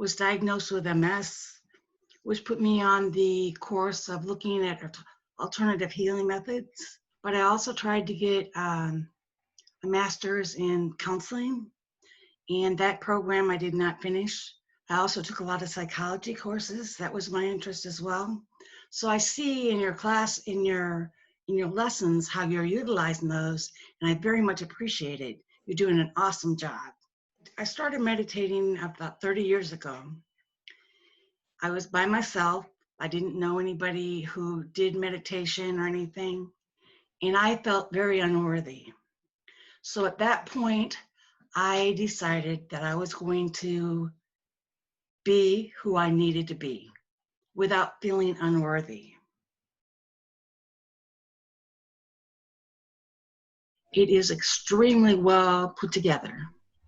was diagnosed with MS, which put me on the course of looking at alternative healing methods. But I also tried to get a master's in counseling, and that program I did not finish. I also took a lot of psychology courses. That was my interest as well. So I see in your class, in your lessons, how you're utilizing those, and I very much appreciate it. You're doing an awesome job. I started meditating about 30 years ago. I was by myself. I didn't know anybody who did meditation or anything, and I felt very unworthy. So at that point, I decided that I was going to be who I needed to be without feeling unworthy. It is extremely well put together.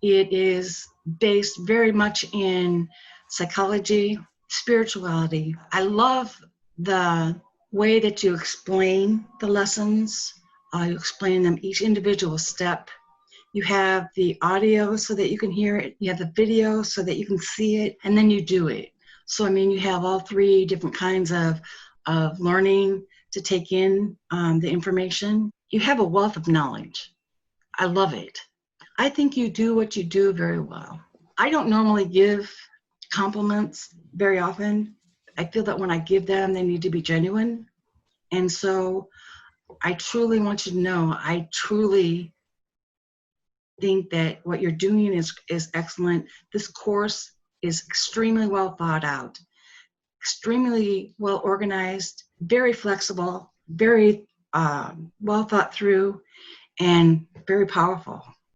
It is based very much in psychology, spirituality. I love the way that you explain the lessons. You explain them each individual step. You have the audio so that you can hear it. You have the video so that you can see it, and then you do it. So, I mean, you have all three different kinds of learning to take in the information. You have a wealth of knowledge. I love it. I think you do what you do very well. I don't normally give compliments very often. I feel that when I give them, they need to be genuine. And so I truly want you to know, I truly think that what you're doing is excellent. This course is extremely well thought out, extremely well organized, very flexible, very well thought through, and very powerful.